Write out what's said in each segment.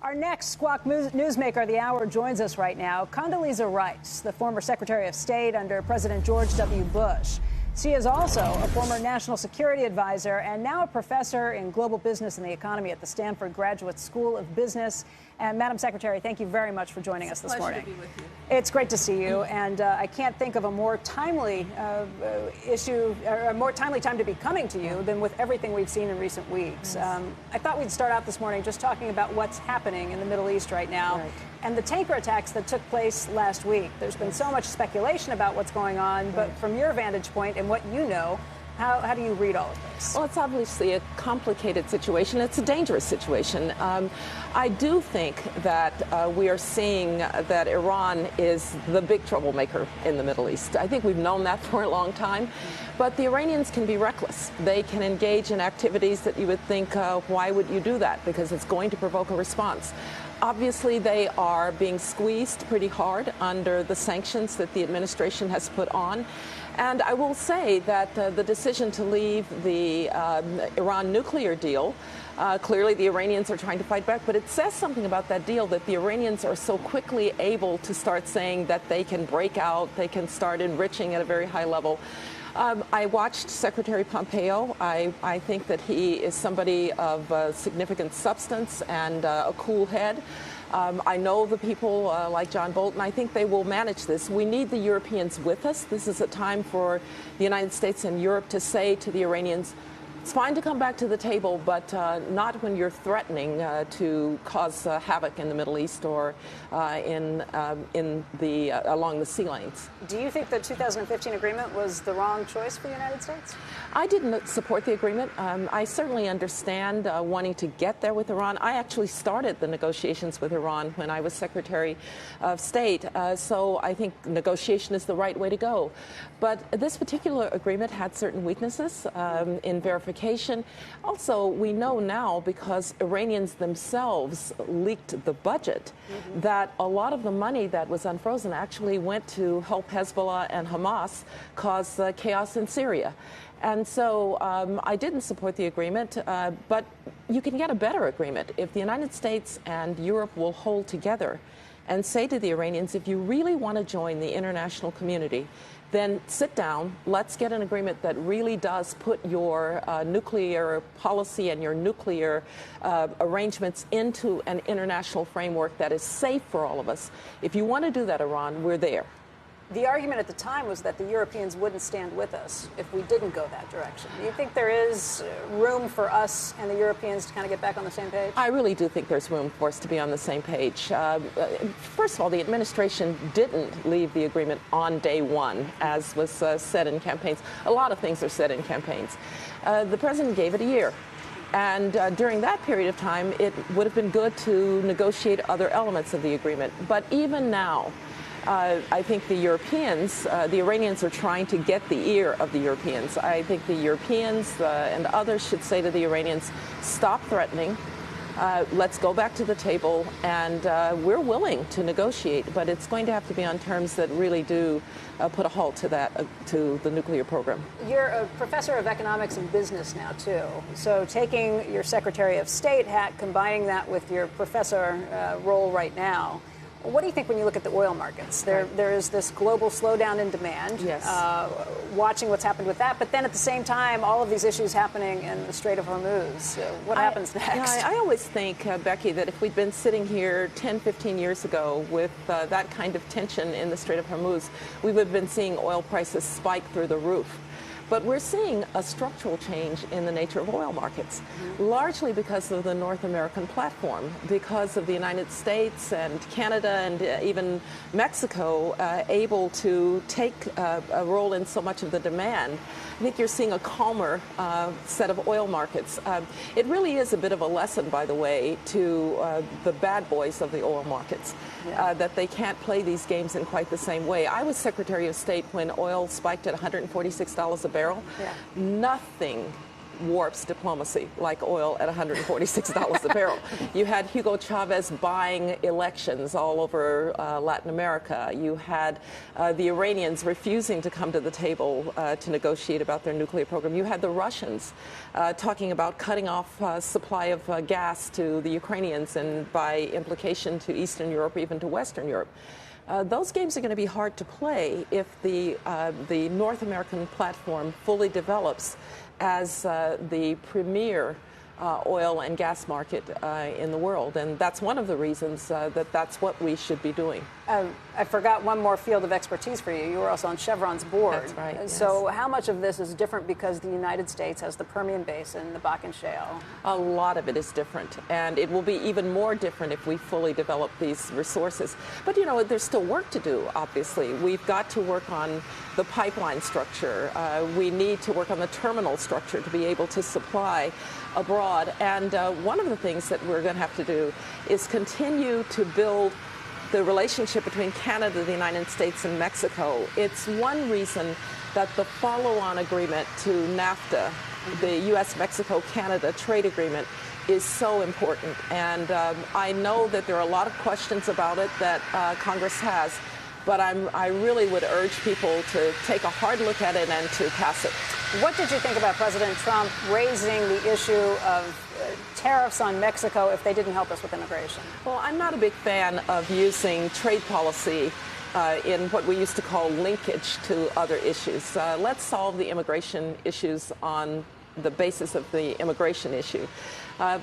Our next Squawk newsmaker of the hour joins us right now, Condoleezza Rice, the former Secretary of State under President George W. Bush. She is also a former national security advisor and now a professor in global business and the economy at the Stanford Graduate School of Business. And Madam Secretary, thank you very much for joining us this morning. It's a pleasure to be with you. It's great to see you, and I can't think of a more timely issue, or a more timely time to be coming to you than with everything we've seen in recent weeks. Yes. I thought we'd start out this morning just talking about what's happening in the Middle East right now. Right. And the tanker attacks that took place last week. There's been so much speculation about what's going on, but from your vantage point and what you know, how do you read all of this? Well, it's obviously a complicated situation. It's a dangerous situation. I do think that we are seeing that Iran is the big troublemaker in the Middle East. I think we've known that for a long time. But the Iranians can be reckless. They can engage in activities that you would think, why would you do that? Because it's going to provoke a response. Obviously, they are being squeezed pretty hard under the sanctions that the administration has put on. And I will say that the decision to leave the Iran nuclear deal, clearly the Iranians are trying to fight back, but it says something about that deal that the Iranians are so quickly able to start saying that they can break out, they can start enriching at a very high level. I watched Secretary Pompeo. I think that he is somebody of significant substance and a cool head. I know the people like John Bolton. I think they will manage this. We need the Europeans with us. This is a time for the United States and Europe to say to the Iranians, it's fine to come back to the table, but not when you're threatening to cause havoc in the Middle East or along the sea lanes. Do you think the 2015 agreement was the wrong choice for the United States? I didn't support the agreement. I certainly understand wanting to get there with Iran. I actually started the negotiations with Iran when I was Secretary of State, so I think negotiation is the right way to go. But this particular agreement had certain weaknesses in verification. Also, we know now, because Iranians themselves leaked the budget, that a lot of the money that was unfrozen actually went to help Hezbollah and Hamas cause chaos in Syria. And so I didn't support the agreement, but you can get a better agreement if the United States and Europe will hold together and say to the Iranians, if you really want to join the international community, then sit down, let's get an agreement that really does put your nuclear policy and your nuclear arrangements into an international framework that is safe for all of us. If you want to do that, Iran, we're there. The argument at the time was that the Europeans wouldn't stand with us if we didn't go that direction. Do you think there is room for us and the Europeans to kind of get back on the same page? I really do think there's room for us to be on the same page. First of all, the administration didn't leave the agreement on day one, as was said in campaigns. A lot of things are said in campaigns. The president gave it a year. And during that period of time, it would have been good to negotiate other elements of the agreement. But even now, I think the Europeans, the Iranians are trying to get the ear of the Europeans. I think the Europeans and others should say to the Iranians, stop threatening. Let's go back to the table, and we're willing to negotiate, but it's going to have to be on terms that really do put a halt to that, to the nuclear program. You're a professor of economics and business now, too. So taking your Secretary of State hat, combining that with your professor role right now, what do you think when you look at the oil markets? There is this global slowdown in demand. Yes. Watching what's happened with that, but then at the same time, all of these issues happening in the Strait of Hormuz. What happens next? I always think, Becky, that if we'd been sitting here 10, 15 years ago with that kind of tension in the Strait of Hormuz, we would have been seeing oil prices spike through the roof. But we're seeing a structural change in the nature of oil markets, largely because of the North American platform, because of the United States and Canada and even Mexico able to take a role in so much of the demand. I think you're seeing a calmer set of oil markets. It really is a bit of a lesson, by the way, to the bad boys of the oil markets, that they can't play these games in quite the same way. I was Secretary of State when oil spiked at $146 a barrel. Yeah. warps diplomacy, like oil at $146 a barrel. You had Hugo Chavez buying elections all over Latin America. You had the Iranians refusing to come to the table to negotiate about their nuclear program. You had the Russians talking about cutting off supply of gas to the Ukrainians and by implication to Eastern Europe, even to Western Europe. Those games are going to be hard to play if the North American platform fully develops as the premier oil and gas market in the world. And that's one of the reasons that's what we should be doing. I forgot one more field of expertise for you. You were also on Chevron's board. That's right. Yes. So how much of this is different because the United States has the Permian Basin, the Bakken Shale? A lot of it is different, and it will be even more different if we fully develop these resources. But, you know, there's still work to do, obviously. We've got to work on the pipeline structure. We need to work on the terminal structure to be able to supply abroad. And one of the things that we're going to have to do is continue to build the relationship between Canada, the United States, and Mexico. It's one reason that the follow-on agreement to NAFTA, the U.S.-Mexico-Canada trade agreement, is so important. And I know that there are a lot of questions about it that Congress has, but I really would urge people to take a hard look at it and to pass it. What did you think about President Trump raising the issue of tariffs on Mexico if they didn't help us with immigration? Well, I'm not a big fan of using trade policy in what we used to call linkage to other issues. Let's solve the immigration issues on the basis of the immigration issue.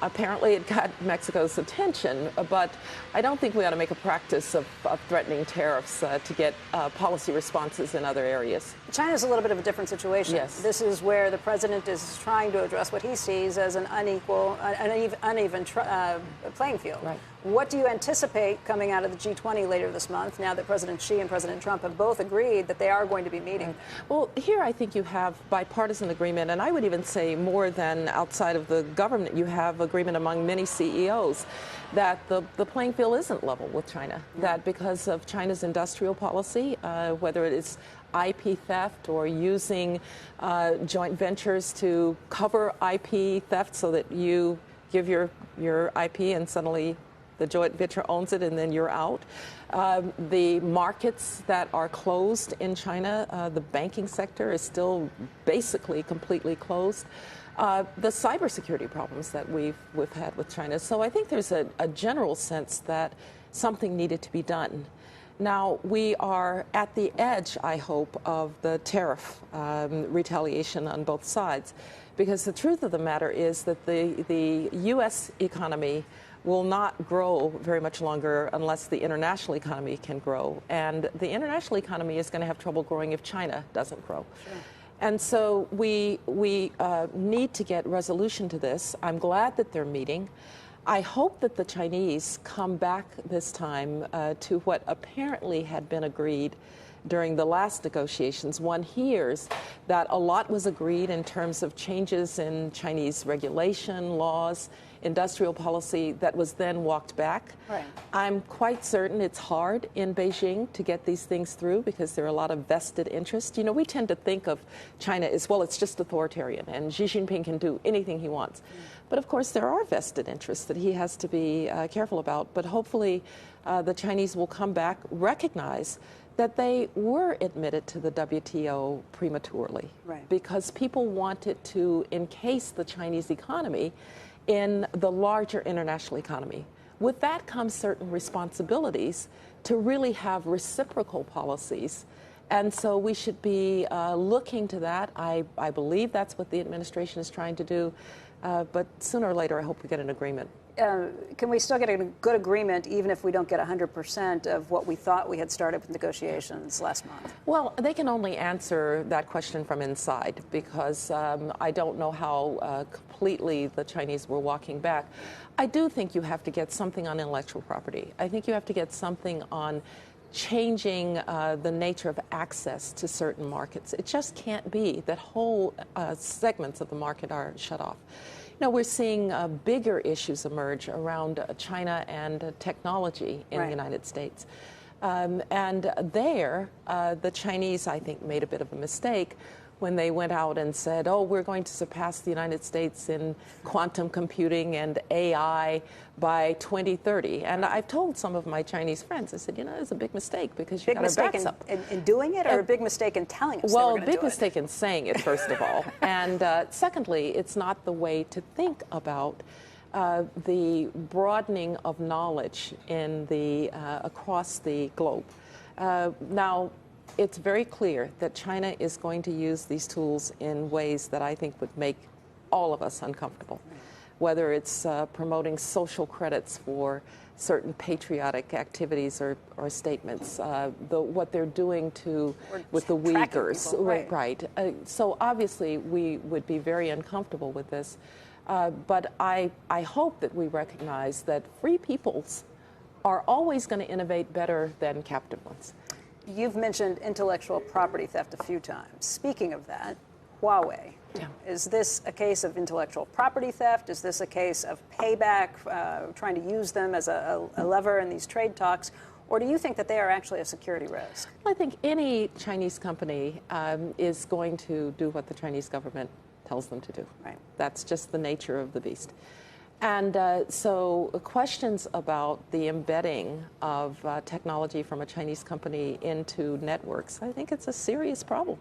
Apparently it got Mexico's attention, but I don't think we ought to make a practice of threatening tariffs to get policy responses in other areas. China's a little bit of a different situation. Yes. This is where the president is trying to address what he sees as an uneven playing field. Right. What do you anticipate coming out of the G20 later this month, now that President Xi and President Trump have both agreed that they are going to be meeting? Well, here I think you have bipartisan agreement, and I would even say more than outside of the government, you have agreement among many CEOs that the playing field isn't level with China, that because of China's industrial policy, whether it is IP theft or using joint ventures to cover IP theft so that you give your IP and suddenly the joint venture owns it and then you're out. The markets that are closed in China, the banking sector is still basically completely closed. The cybersecurity problems that we've had with China. So I think there's a general sense that something needed to be done. Now, we are at the edge, I hope, of the tariff retaliation on both sides, because the truth of the matter is that the U.S. economy will not grow very much longer unless the international economy can grow. And the international economy is going to have trouble growing if China doesn't grow. Sure. And so we need to get resolution to this. I'm glad that they're meeting. I hope that the Chinese come back this time to what apparently had been agreed during the last negotiations. One hears that a lot was agreed in terms of changes in Chinese regulation, laws, industrial policy that was then walked back. Right. I'm quite certain it's hard in Beijing to get these things through because there are a lot of vested interest. You know, we tend to think of China as, well, it's just authoritarian and Xi Jinping can do anything he wants. But of course, there are vested interests that he has to be careful about. But hopefully the Chinese will come back, recognize that they were admitted to the WTO prematurely. Right. Because people wanted to encase the Chinese economy in the larger international economy. With that comes certain responsibilities to really have reciprocal policies. And so we should be looking to that. I believe that's what the administration is trying to do. But sooner or later, I hope we get an agreement. Can we still get a good agreement even if we don't get 100% of what we thought we had started with negotiations last month? Well, they can only answer that question from inside because I don't know how completely the Chinese were walking back. I do think you have to get something on intellectual property. I think you have to get something on changing the nature of access to certain markets. It just can't be that whole segments of the market are shut off. You know, we're seeing bigger issues emerge around China and technology in the United States. And there, the Chinese, I think, made a bit of a mistake when they went out and said, oh, we're going to surpass the United States in quantum computing and AI by 2030. And I've told some of my Chinese friends, I said, you know, it's a big mistake because you got our backs up. In doing it, or a big mistake in telling us well, they were going to do it? Well, big mistake in saying it, first of all. And secondly, it's not the way to think about the broadening of knowledge in the across the globe. Now, it's very clear that China is going to use these tools in ways that I think would make all of us uncomfortable, whether it's promoting social credits for certain patriotic activities or statements, what they're doing with the Uyghurs. People, right. So obviously we would be very uncomfortable with this, but I hope that we recognize that free peoples are always going to innovate better than captive ones. You've mentioned intellectual property theft a few times. Speaking of that, Huawei. Yeah. Is this a case of intellectual property theft? Is this a case of payback, trying to use them as a lever in these trade talks? Or do you think that they are actually a security risk? I think any Chinese company is going to do what the Chinese government tells them to do. Right. That's just the nature of the beast. And so questions about the embedding of technology from a Chinese company into networks, I think it's a serious problem.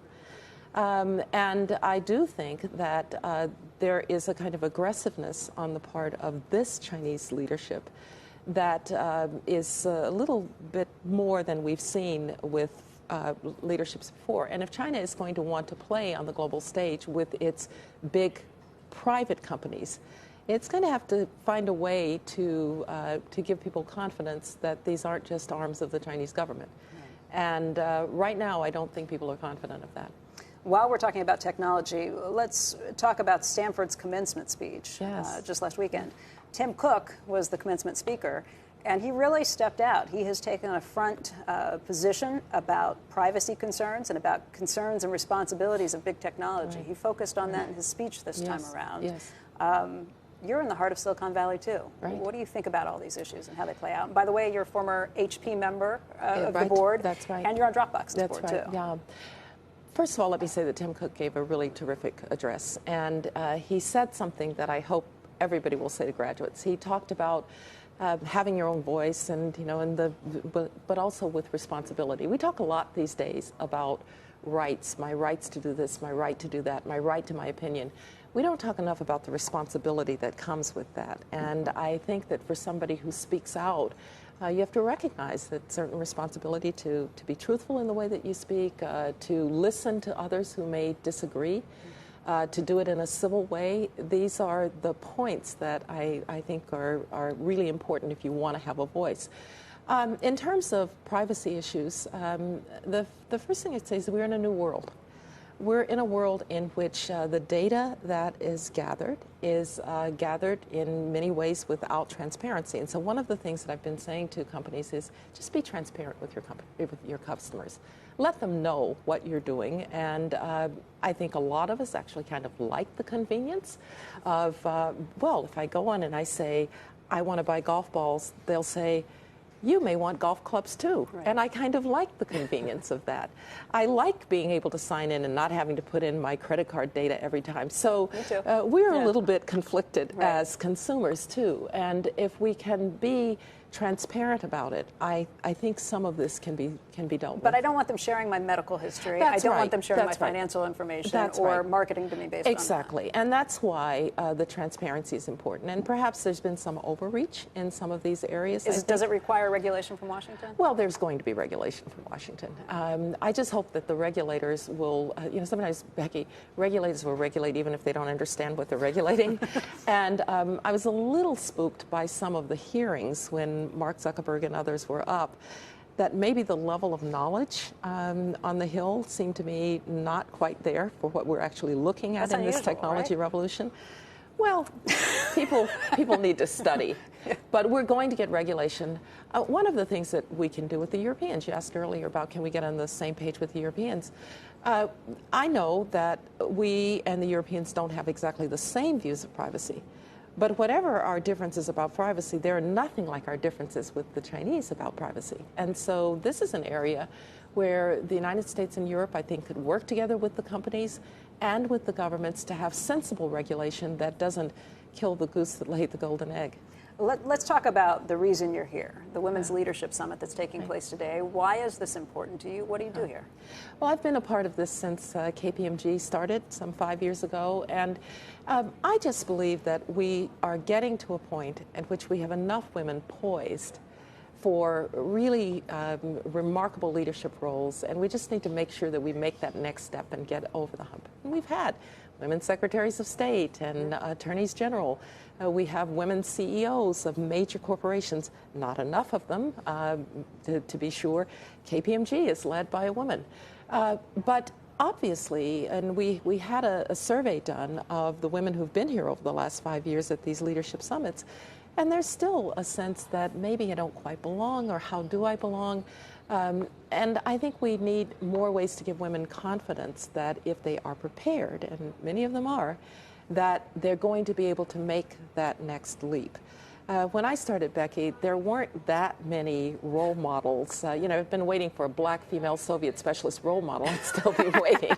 And I do think that there is a kind of aggressiveness on the part of this Chinese leadership that is a little bit more than we've seen with leaderships before. And if China is going to want to play on the global stage with its big private companies, it's going to have to find a way to give people confidence that these aren't just arms of the Chinese government. And right now, I don't think people are confident of that. While we're talking about technology, let's talk about Stanford's commencement speech. Yes. Just last weekend. Tim Cook was the commencement speaker, and he really stepped out. He has taken a front position about privacy concerns and about concerns and responsibilities of big technology. Right. He focused on that in his speech this time around. Yes. You're in the heart of Silicon Valley, too. Right. What do you think about all these issues and how they play out? And by the way, you're a former HP member of right. the board. That's right. And you're on Dropbox's That's board, right. too. Yeah. First of all, let me say that Tim Cook gave a really terrific address. And he said something that I hope everybody will say to graduates. He talked about having your own voice and, you know, but also with responsibility. We talk a lot these days about rights, my rights to do this, my right to do that, my right to my opinion. We don't talk enough about the responsibility that comes with that. And I think that for somebody who speaks out, you have to recognize that certain responsibility to be truthful in the way that you speak, to listen to others who may disagree, to do it in a civil way. These are the points that I think are really important if you want to have a voice. In terms of privacy issues, the first thing I'd say is we're in a new world. We're in a world in which the data that is gathered in many ways without transparency. And so one of the things that I've been saying to companies is just be transparent with your customers. Let them know what you're doing. And I think a lot of us actually kind of like the convenience of, well, if I go on and I say, I want to buy golf balls, they'll say, you may want golf clubs too. Right. And I kind of like the convenience of that. I like being able to sign in and not having to put in my credit card data every time. So we're a little bit conflicted as consumers too. And if we can be transparent about it, I think some of this can be dealt with. But I don't want them sharing my medical history. That's I don't right. want them sharing That's my right. financial information That's or right. marketing to me based on that. Exactly. And that's why the transparency is important. And perhaps there's been some overreach in some of these areas. Does it require regulation from Washington? Well, there's going to be regulation from Washington. I just hope that the regulators will, you know, sometimes, Becky, regulators will regulate even if they don't understand what they're regulating. And I was a little spooked by some of the hearings when Mark Zuckerberg and others were up, that maybe the level of knowledge on the Hill seemed to me not quite there for what we're actually looking at in this technology revolution. Well, people need to study, but we're going to get regulation. One of the things that we can do with the Europeans, you asked earlier about can we get on the same page with the Europeans. I know that we and the Europeans don't have exactly the same views of privacy, But whatever our differences about privacy, there are nothing like our differences with the Chinese about privacy. And so this is an area where the United States and Europe, I think, could work together with the companies and with the governments to have sensible regulation that doesn't kill the goose that laid the golden egg. Let's talk about the reason you're here, the Women's Leadership Summit that's taking place today. Why is this important to you? What do you do here? Well, I've been a part of this since KPMG started some 5 years ago, and I just believe that we are getting to a point at which we have enough women poised for really remarkable leadership roles, and we just need to make sure that we make that next step and get over the hump. And we've had women secretaries of state and attorneys general. We have women CEOs of major corporations, not enough of them, to be sure. KPMG is led by a woman. But obviously, and we had a survey done of the women who've been here over the last 5 years at these leadership summits, and there's still a sense that maybe I don't quite belong, or how do I belong? And I think we need more ways to give women confidence that if they are prepared, and many of them are, that they're going to be able to make that next leap. When I started, Becky, there weren't that many role models. I've been waiting for a black female Soviet specialist role model. I'd still be waiting.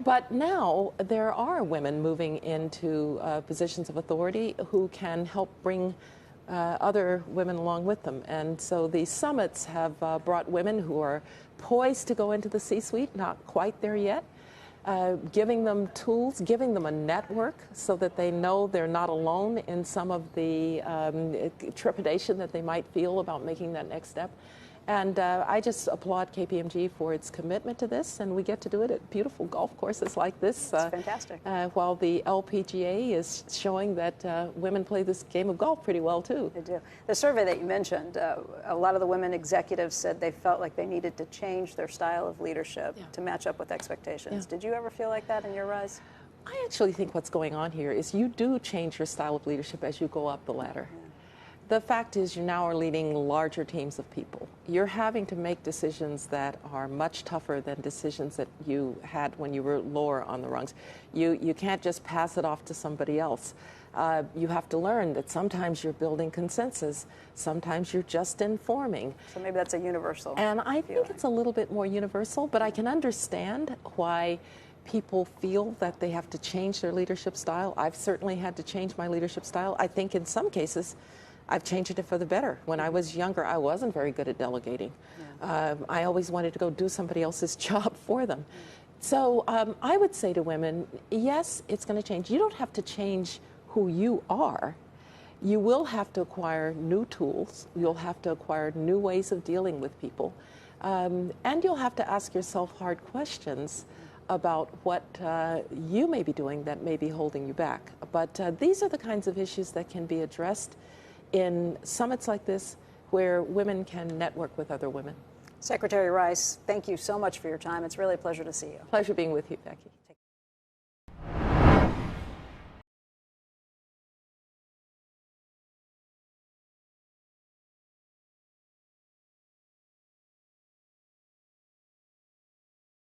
But now there are women moving into positions of authority who can help bring other women along with them. And so these summits have brought women who are poised to go into the C-suite, not quite there yet, giving them tools, giving them a network so that they know they're not alone in some of the trepidation that they might feel about making that next step. And I just applaud KPMG for its commitment to this, and we get to do it at beautiful golf courses like this. It's fantastic. While the LPGA is showing that women play this game of golf pretty well, too. They do. The survey that you mentioned, a lot of the women executives said they felt like they needed to change their style of leadership to match up with expectations. Did you ever feel like that in your rise? I actually think what's going on here is you do change your style of leadership as you go up the ladder. The fact is you now are leading larger teams of people. You're having to make decisions that are much tougher than decisions that you had when you were lower on the rungs. You can't just pass it off to somebody else. You have to learn that sometimes you're building consensus, sometimes you're just informing. So maybe that's a universal And I feeling. think it's a little bit more universal, but I can understand why people feel that they have to change their leadership style. I've certainly had to change my leadership style. I think in some cases, I've changed it for the better. When I was younger, I wasn't very good at delegating. I always wanted to go do somebody else's job for them. So I would say to women, yes, it's going to change. You don't have to change who you are. You will have to acquire new tools. You'll have to acquire new ways of dealing with people. And you'll have to ask yourself hard questions about what you may be doing that may be holding you back. But these are the kinds of issues that can be addressed in summits like this, where women can network with other women. Secretary Rice, thank you so much for your time. It's really a pleasure to see you. Pleasure being with you, Becky.